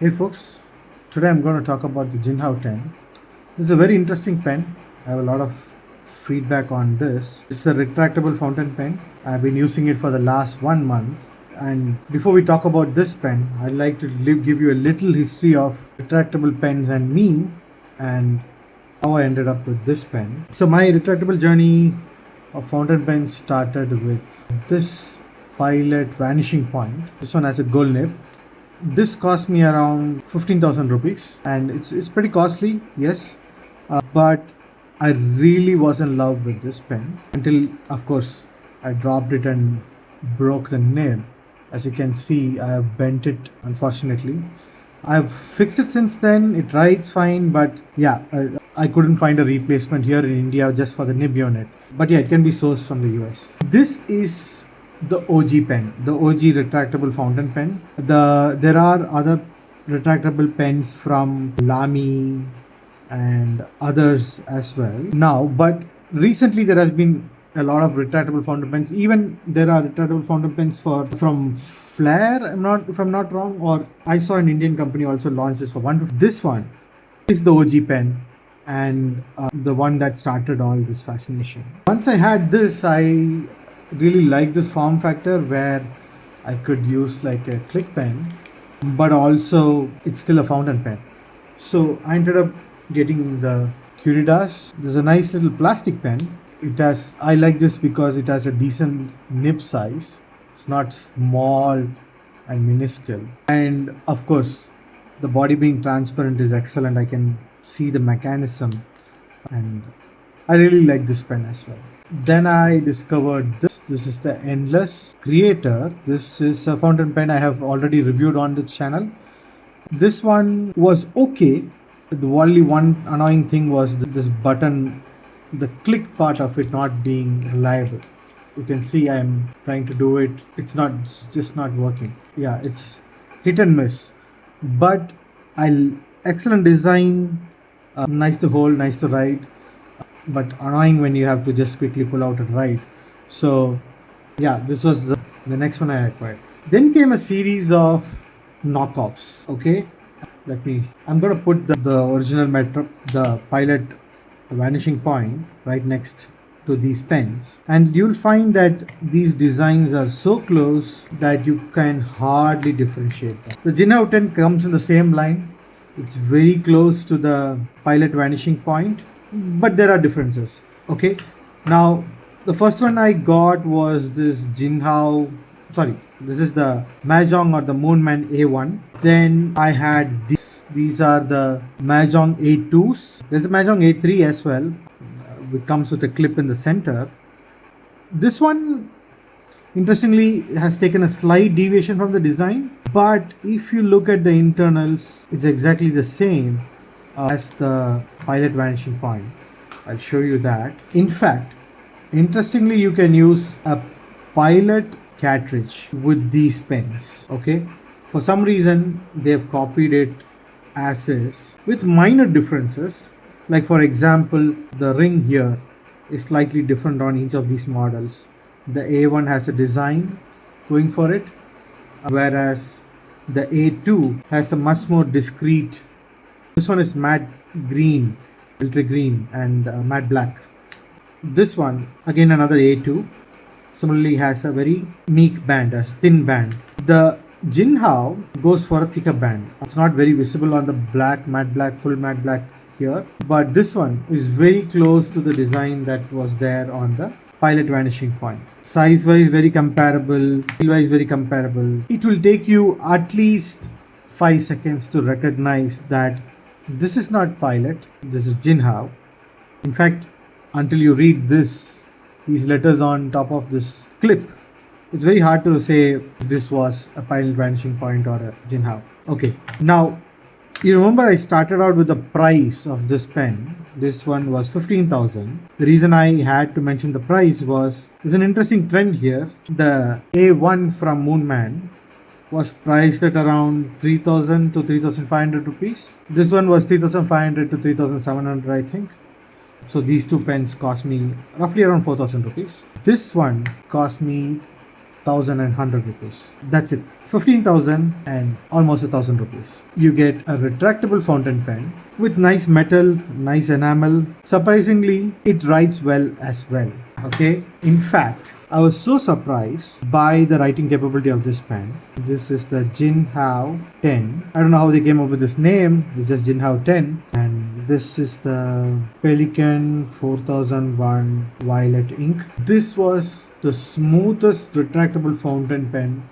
Hey folks, today I'm going to talk about the Jinhao 10. This is a very interesting pen. I have a lot of feedback on this. It's a retractable fountain pen. I've been using it for the last 1 month. And before we talk about this pen, I'd like to give you a little history of retractable pens and me and how I ended up with this pen. So my retractable journey of fountain pen started with this Pilot Vanishing Point. This one has a gold nib. This cost me around 15,000 rupees, and it's pretty costly, yes, but I really was in love with this pen until, of course, I dropped it and broke the nib. As you can see, I have bent it, unfortunately. I've fixed it since then. It rides fine, but yeah, I couldn't find a replacement here in India just for the nib unit. But yeah, it can be sourced from the US. This is the OG pen, the OG retractable fountain pen. There are other retractable pens from Lamy and others as well now, but recently there has been a lot of retractable fountain pens. Even there are retractable fountain pens from Flair, if I'm not wrong, or I saw an Indian company also launch this for one. This one is the OG pen and the one that started all this fascination. Once I had this, I really like this form factor where I could use like a click pen, but also it's still a fountain pen. So I ended up getting the Curidas. There's a nice little plastic pen. I like this because it has a decent nib size. It's not small and minuscule. And of course, the body being transparent is excellent. I can see the mechanism, and I really like this pen as well. Then I discovered this. This is the Endless Creator. This is a fountain pen I have already reviewed on the channel. This one was okay. The only one annoying thing was this button, the click part of it not being reliable. You can see I am trying to do it. It's just not working. Yeah, it's hit and miss. But excellent design, nice to hold, nice to write, but annoying when you have to just quickly pull out and write. So yeah, this was the next one I acquired. Then came a series of knockoffs. Okay, I'm gonna put the original the Pilot Vanishing Point right next to these pens, and you'll find that these designs are so close that you can hardly differentiate them. The Jinhao 10 comes in the same line. It's very close to the Pilot Vanishing Point, but there are differences. Okay, now the first one I got was this Jinhao. Sorry, this is the Mahjong or the Moonman A1. Then I had these. These are the Mahjong A2s. There's a Mahjong A3 as well. It comes with a clip in the center. This one, interestingly, has taken a slight deviation from the design. But if you look at the internals, it's exactly the same as the Pilot Vanishing Point. I'll show you that. In fact, interestingly, you can use a Pilot cartridge with these pens. Okay, for some reason they have copied it as is with minor differences. Like for example, the ring here is slightly different on each of these models. The A1 has a design going for it, whereas the A2 has a much more discreet. This one is matte green, filter green, and matte black. This one, again another A2, similarly has a very meek band, a thin band. The Jinhao goes for a thicker band. It's not very visible on the black, matte black, full matte black here, but this one is very close to the design that was there on the Pilot Vanishing Point. Size wise very comparable, feel wise very comparable. It will take you at least 5 seconds to recognize that this is not Pilot, this is Jinhao. In fact, until you read these letters on top of this clip, it's very hard to say this was a Pilot Vanishing Point or a Jinhao. Okay, now you remember I started out with the price of this pen. This one was 15,000. The reason I had to mention the price was there's an interesting trend here. The A1 from Moonman was priced at around 3,000 to 3,500 rupees. This one was 3,500 to 3,700, I think. So these two pens cost me roughly around 4,000 rupees. This one cost me 1,000 and 100 rupees. That's it. 15,000 and almost 1,000 rupees. You get a retractable fountain pen with nice metal, nice enamel. Surprisingly, it writes well as well. Okay. In fact, I was so surprised by the writing capability of this pen. This is the Jinhao 10. I don't know how they came up with this name. It's just Jinhao 10. And this is the Pelican 4001 violet ink. This was the smoothest retractable fountain pen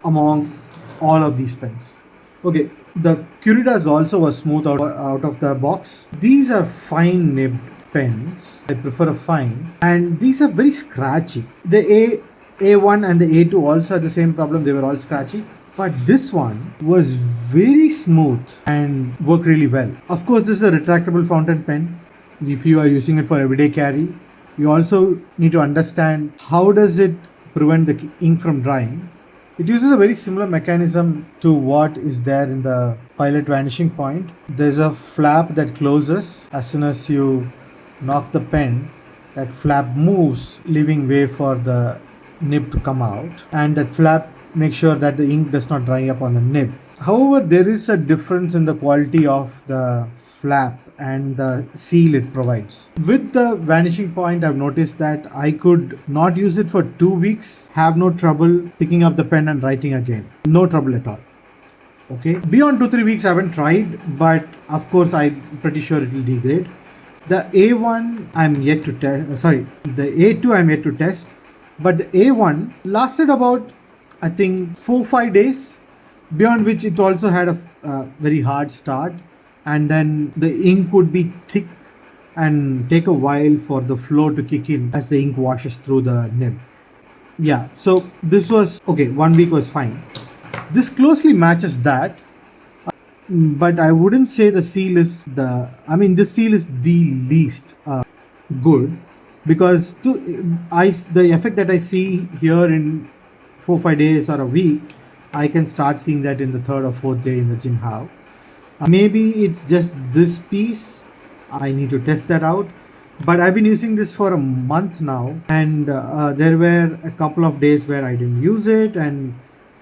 among all of these pens. Okay, the Curidas also was smooth out of the box. These are fine nibbed pens. I prefer a fine, and these are very scratchy. The A1 and the A2 also had the same problem. They were all scratchy. But this one was very smooth and worked really well. Of course, this is a retractable fountain pen. If you are using it for everyday carry, you also need to understand how does it prevent the ink from drying. It uses a very similar mechanism to what is there in the Pilot vanishing point. There's a flap that closes as soon as you knock the pen. That flap moves, leaving way for the nib to come out, and that flap makes sure that the ink does not dry up on the nib. However, there is a difference in the quality of the flap and the seal it provides. With the vanishing point, I've noticed that I could not use it for 2 weeks, have no trouble picking up the pen and writing again. No trouble at all. Okay. Beyond 2-3 weeks, I haven't tried, but of course, I'm pretty sure it will degrade. The A1 I'm yet to test. The A2 I'm yet to test, but the A1 lasted about, I think, 4-5 days. Beyond which it also had a very hard start, and then the ink would be thick and take a while for the flow to kick in as the ink washes through the nib. Yeah, so this was okay. 1 week was fine. This closely matches that, but I wouldn't say the seal is this seal is the least good, because the effect that I see here in 4-5 days or a week, I can start seeing that in the 3rd or 4th day in the Jinhao. Maybe it's just this piece. I need to test that out. But I've been using this for a month now, and there were a couple of days where I didn't use it and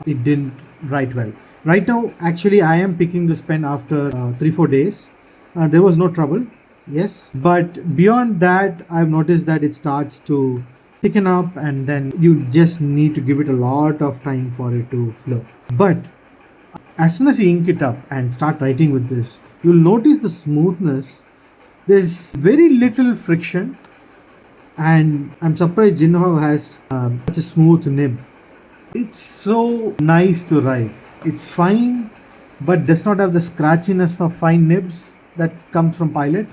it didn't write well. Right now, actually, I am picking this pen after 3-4 days. There was no trouble, yes. But beyond that, I've noticed that it starts to thicken up, and then you just need to give it a lot of time for it to flow. But as soon as you ink it up and start writing with this, you'll notice the smoothness. There's very little friction, and I'm surprised Jinhao has such a smooth nib. It's so nice to write. It's fine, but does not have the scratchiness of fine nibs that comes from Pilot.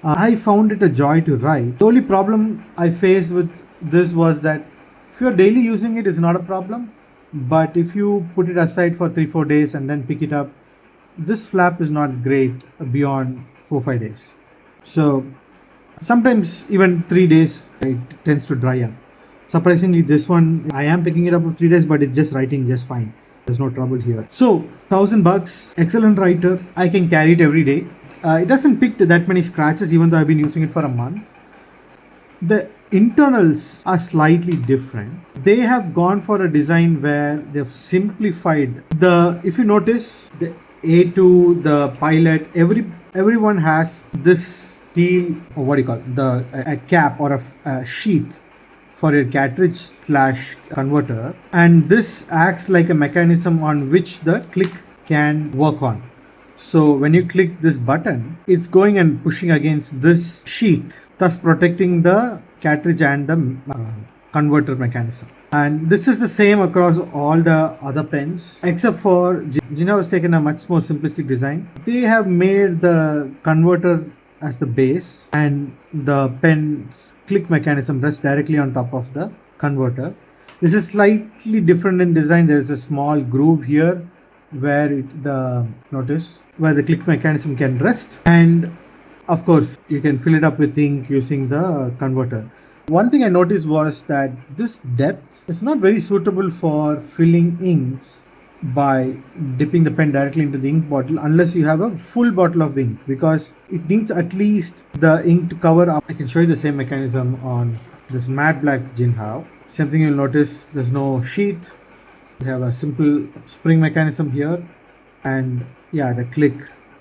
I found it a joy to write. The only problem I faced with this was that if you're daily using it, it's not a problem. But if you put it aside for 3-4 days and then pick it up, this flap is not great beyond 4-5 days. So sometimes even 3 days it tends to dry up. Surprisingly, this one I am picking it up for 3 days, but it's just writing just fine. There's no trouble here. So $1,000, excellent writer. I can carry it every day. It doesn't pick that many scratches, even though I've been using it for a month. The internals are slightly different. They have gone for a design where they've simplified if you notice, the A2, the Pilot, everyone has this steel, or what do you call it, a cap or a sheath for your cartridge / converter, and this acts like a mechanism on which the click can work on. So when you click this button, it's going and pushing against this sheath, thus protecting the cartridge and the converter mechanism. And this is the same across all the other pens, except for Jinhao has taken a much more simplistic design. They have made the converter as the base, and the pen's click mechanism rests directly on top of the converter. This is slightly different in design. There is a small groove here where where the click mechanism can rest, and of course you can fill it up with ink using the converter. One thing I noticed was that this depth is not very suitable for filling inks by dipping the pen directly into the ink bottle unless you have a full bottle of ink, because it needs at least the ink to cover up. I can show you the same mechanism on this matte black Jinhao. Same thing, you'll notice there's no sheath. We have a simple spring mechanism here, and yeah, the click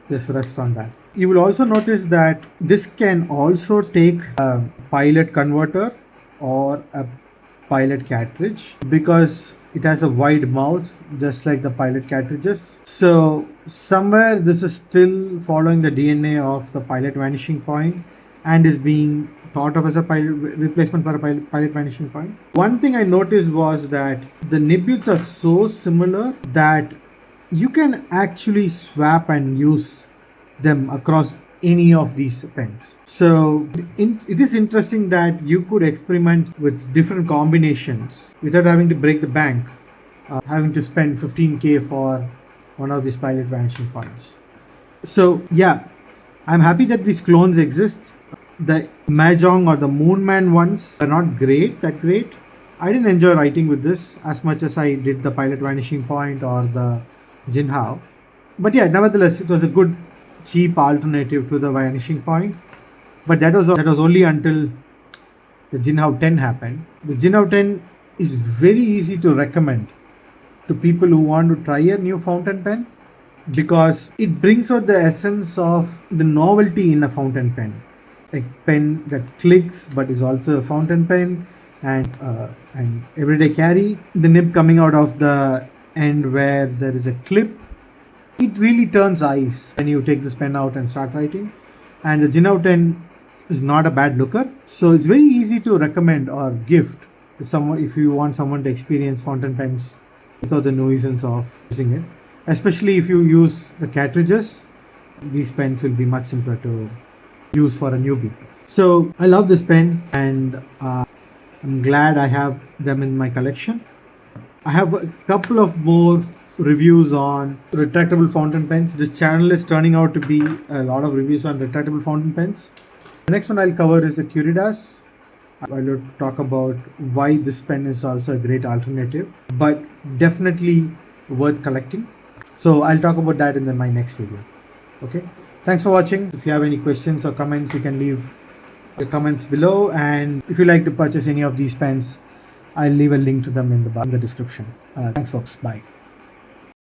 just rests on that. You will also notice that this can also take a pilot converter or a pilot cartridge because it has a wide mouth just like the pilot cartridges. So somewhere this is still following the DNA of the pilot vanishing point and is being thought of as a pilot replacement for a pilot vanishing point. One thing I noticed was that the nibules are so similar that you can actually swap and use them across any of these pens. So it is interesting that you could experiment with different combinations without having to break the bank, having to spend 15k for one of these pilot vanishing points. So yeah, I'm happy that these clones exist. The Mahjong or the Moonman ones are not that great. I didn't enjoy writing with this as much as I did the pilot vanishing point or the Jinhao. But yeah, nevertheless, it was a good cheap alternative to the vanishing point. But that was only until the Jinhao 10 happened. The Jinhao 10 is very easy to recommend to people who want to try a new fountain pen because it brings out the essence of the novelty in a fountain pen. A pen that clicks but is also a fountain pen and everyday carry. The nib coming out of the end where there is a clip. It really turns eyes when you take this pen out and start writing. And the Jinhao 10 is not a bad looker. So it's very easy to recommend or gift to someone if you want someone to experience fountain pens without the nuisance of using it. Especially if you use the cartridges, these pens will be much simpler to use for a newbie. So I love this pen and I'm glad I have them in my collection. I have a couple of more reviews on retractable fountain pens. This channel is turning out to be a lot of reviews on retractable fountain pens. The next one I'll cover is the Curidas. I will talk about why this pen is also a great alternative, but definitely worth collecting. So I'll talk about that in my next video. Okay. Thanks for watching. If you have any questions or comments, you can leave the comments below. And if you like to purchase any of these pens, I'll leave a link to them in the description. Thanks, folks. Bye.